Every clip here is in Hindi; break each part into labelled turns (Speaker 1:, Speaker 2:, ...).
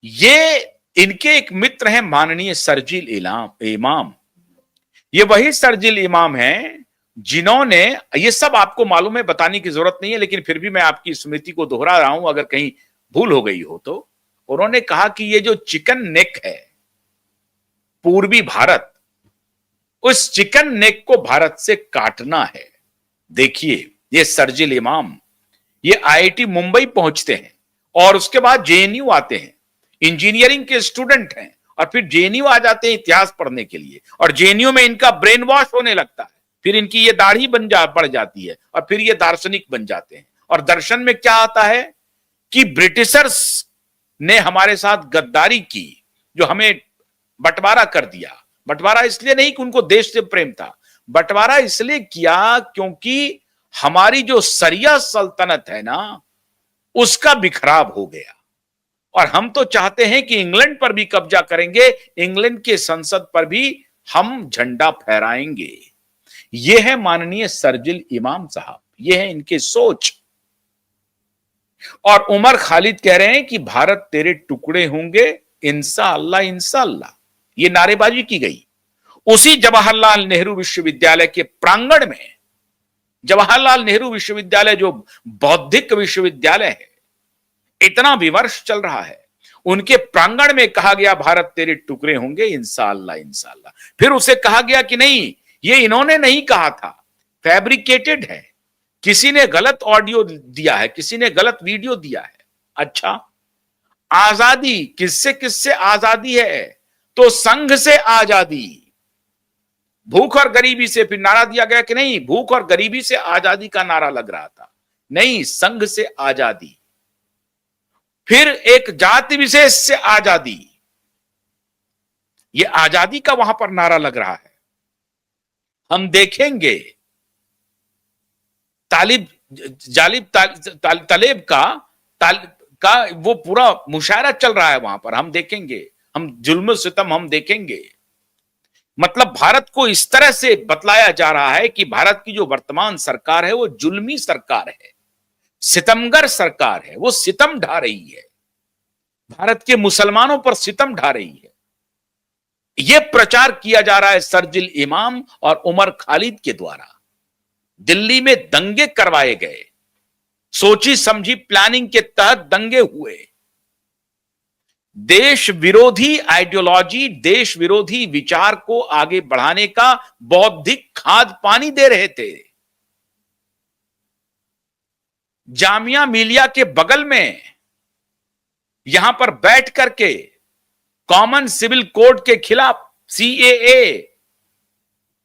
Speaker 1: ये इनके एक मित्र हैं माननीय शरजील इमाम। ये वही शरजील इमाम हैं जिन्होंने, ये सब आपको मालूम है, बताने की जरूरत नहीं है, लेकिन फिर भी मैं आपकी स्मृति को दोहरा रहा हूं अगर कहीं भूल हो गई हो तो। उन्होंने कहा कि ये जो चिकन नेक है पूर्वी भारत, उस चिकन नेक को भारत से काटना है। देखिए ये शरजील इमाम, ये आईआईटी मुंबई पहुंचते हैं और उसके बाद जेएनयू आते हैं, इंजीनियरिंग के स्टूडेंट हैं, और फिर जेएनयू आ जाते हैं इतिहास पढ़ने के लिए, और जेएनयू में इनका ब्रेन वॉश होने लगता है, फिर इनकी ये दाढ़ी पड़ जाती है, और फिर ये दार्शनिक बन जाते हैं। और दर्शन में क्या आता है कि ब्रिटिशर्स ने हमारे साथ गद्दारी की, जो हमें बंटवारा कर दिया। बंटवारा इसलिए नहीं कि उनको देश से प्रेम था, बंटवारा इसलिए किया क्योंकि हमारी जो सरिया सल्तनत है ना, उसका बिखराव हो गया। और हम तो चाहते हैं कि इंग्लैंड पर भी कब्जा करेंगे, इंग्लैंड के संसद पर भी हम झंडा फहराएंगे। ये है माननीय शरजील इमाम साहब, ये है इनके सोच। और उमर खालिद कह रहे हैं कि भारत तेरे टुकड़े होंगे इंशाअल्लाह इंशाअल्लाह, ये नारेबाजी की गई उसी जवाहरलाल नेहरू विश्वविद्यालय के प्रांगण में। जवाहरलाल नेहरू विश्वविद्यालय जो बौद्धिक विश्वविद्यालय है, इतना विमर्श चल रहा है, उनके प्रांगण में कहा गया भारत तेरे टुकड़े होंगे इंशाअल्लाह इंशाअल्लाह। फिर उसे कहा गया कि नहीं, ये इन्होंने नहीं कहा था, फैब्रिकेटेड है, किसी ने गलत ऑडियो दिया है, किसी ने गलत वीडियो दिया है। अच्छा, आजादी किससे किससे आजादी है? तो संघ से आजादी। भूख और गरीबी से फिर नारा दिया गया कि नहीं, भूख और गरीबी से आजादी का नारा लग रहा था, नहीं, संघ से आजादी। फिर एक जाति विशेष से आजादी, ये आजादी का वहां पर नारा लग रहा है। हम देखेंगे तलेब का वो पूरा मुशायरा चल रहा है वहां पर, हम देखेंगे, हम जुल्म सितम हम देखेंगे। मतलब भारत को इस तरह से बतलाया जा रहा है कि भारत की जो वर्तमान सरकार है वो जुल्मी सरकार है, सितमगर सरकार है, वो सितम ढा रही है, भारत के मुसलमानों पर सितम ढा रही है। यह प्रचार किया जा रहा है शरजील इमाम और उमर खालिद के द्वारा। दिल्ली में दंगे करवाए गए, सोची समझी प्लानिंग के तहत दंगे हुए। देश विरोधी आइडियोलॉजी, देश विरोधी विचार को आगे बढ़ाने का बौद्धिक खाद पानी दे रहे थे। जामिया मिलिया के बगल में यहां पर बैठ करके कॉमन सिविल कोड के खिलाफ,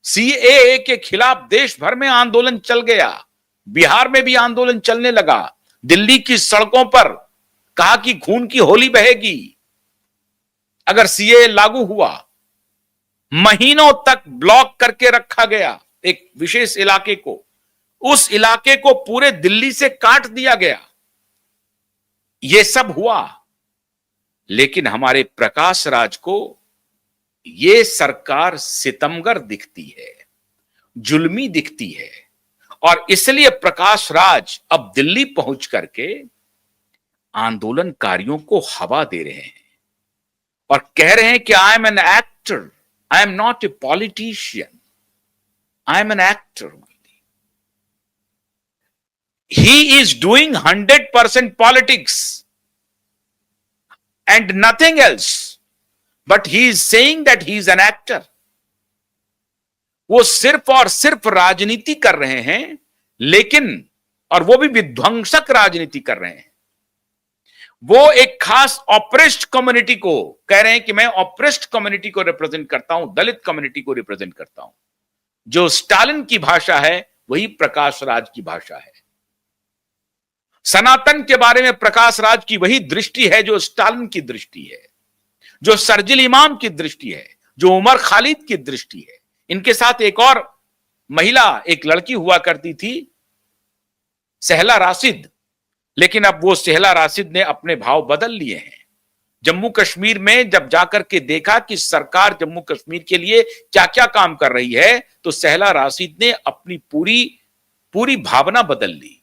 Speaker 1: सीएए के खिलाफ देश भर में आंदोलन चल गया, बिहार में भी आंदोलन चलने लगा, दिल्ली की सड़कों पर कहा कि खून की होली बहेगी अगर सीएए लागू हुआ। महीनों तक ब्लॉक करके रखा गया एक विशेष इलाके को, उस इलाके को पूरे दिल्ली से काट दिया गया। यह सब हुआ, लेकिन हमारे प्रकाश राज को यह सरकार सितमगर दिखती है, जुल्मी दिखती है, और इसलिए प्रकाश राज अब दिल्ली पहुंच करके आंदोलनकारियों को हवा दे रहे हैं और कह रहे हैं कि I am an actor, I am not a politician, I am an actor. He is doing 100% politics and nothing else, but he is saying that he is an actor. वो सिर्फ और सिर्फ राजनीति कर रहे हैं, लेकिन, और वो भी विध्वंसक राजनीति कर रहे हैं। वो एक खास ऑप्रेस्ड कम्युनिटी को कह रहे हैं कि मैं ऑप्रेस्ड कम्युनिटी को रिप्रेजेंट करता हूं, दलित कम्युनिटी को रिप्रेजेंट करता हूं। जो स्टालिन की भाषा है वही प्रकाश राज की भाषा है। सनातन के बारे में प्रकाश राज की वही दृष्टि है जो स्टालिन की दृष्टि है, जो शरजील इमाम की दृष्टि है, जो उमर खालिद की दृष्टि है। इनके साथ एक और महिला, एक लड़की हुआ करती थी, सहला राशिद, लेकिन अब वो सहला राशिद ने अपने भाव बदल लिए हैं। जम्मू कश्मीर में जब जाकर के देखा कि सरकार जम्मू कश्मीर के लिए क्या क्या काम कर रही है, तो सहला राशिद ने अपनी पूरी भावना बदल ली,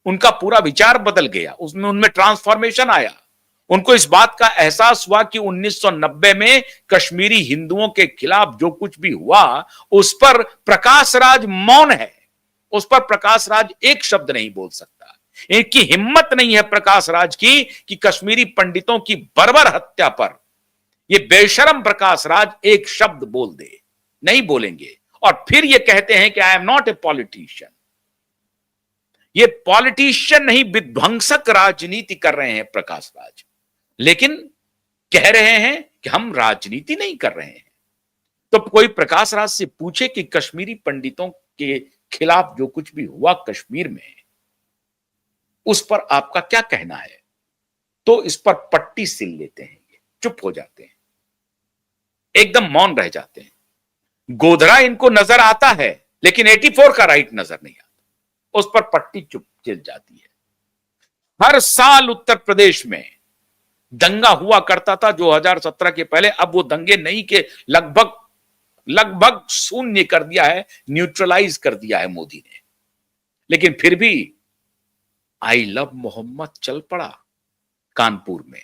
Speaker 1: उनका पूरा विचार बदल गया, उसमें उनमें ट्रांसफॉर्मेशन आया। उनको इस बात का एहसास हुआ कि 1990 में कश्मीरी हिंदुओं के खिलाफ जो कुछ भी हुआ उस पर प्रकाश राज मौन है, उस पर प्रकाश राज एक शब्द नहीं बोल सकता। इनकी हिम्मत नहीं है प्रकाश राज की कि कश्मीरी पंडितों की बर्बर हत्या पर ये बेशरम प्रकाश राज एक शब्द बोल दे, नहीं बोलेंगे। और फिर ये कहते हैं कि I am not a politician. ये पॉलिटिशियन नहीं, विध्वंसक राजनीति कर रहे हैं प्रकाश राज, लेकिन कह रहे हैं कि हम राजनीति नहीं कर रहे हैं। तो कोई प्रकाश राज से पूछे कि कश्मीरी पंडितों के खिलाफ जो कुछ भी हुआ कश्मीर में, उस पर आपका क्या कहना है, तो इस पर पट्टी सिल लेते हैं, ये चुप हो जाते हैं, एकदम मौन रह जाते हैं। गोधरा इनको नजर आता है लेकिन 84 का राइट नजर नहीं आता, उस पर पट्टी चुप चिल जाती है। हर साल उत्तर प्रदेश में दंगा हुआ करता था 2017 के पहले, अब वो दंगे नहीं के लगभग शून्य कर दिया है, न्यूट्रलाइज कर दिया है मोदी ने। लेकिन फिर भी आई लव मोहम्मद चल पड़ा कानपुर में।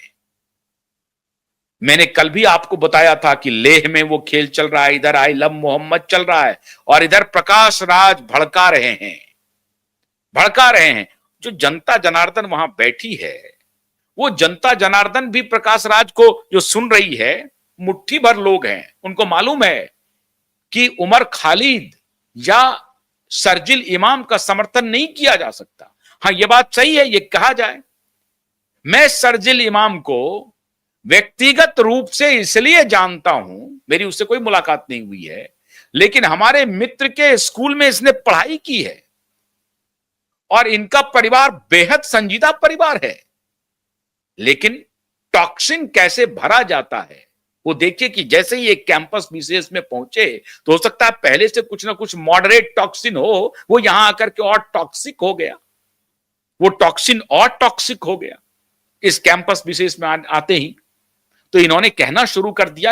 Speaker 1: मैंने कल भी आपको बताया था कि लेह में वो खेल चल रहा है, इधर आई लव मोहम्मद चल रहा है और इधर प्रकाश राज भड़का रहे हैं। जो जनता जनार्दन वहां बैठी है, वो जनता जनार्दन भी प्रकाश राज को जो सुन रही है, मुट्ठी भर लोग हैं। उनको मालूम है कि उमर खालिद या शर्जिल इमाम का समर्थन नहीं किया जा सकता। हाँ, यह बात सही है, यह कहा जाए, मैं शर्जिल इमाम को व्यक्तिगत रूप से इसलिए जानता हूं, मेरी उससे कोई मुलाकात नहीं हुई है, लेकिन हमारे मित्र के स्कूल में इसने पढ़ाई की है और इनका परिवार बेहद संजीदा परिवार है। लेकिन टॉक्सिन कैसे भरा जाता है वो देखिए कि जैसे ही एक कैंपस विशेष में पहुंचे तो हो सकता है पहले से कुछ ना कुछ मॉडरेट टॉक्सिन हो, वो यहां आकर के और टॉक्सिक हो गया, वो टॉक्सिन और टॉक्सिक हो गया इस कैंपस विशेष में आते ही। तो इन्होंने कहना शुरू कर दिया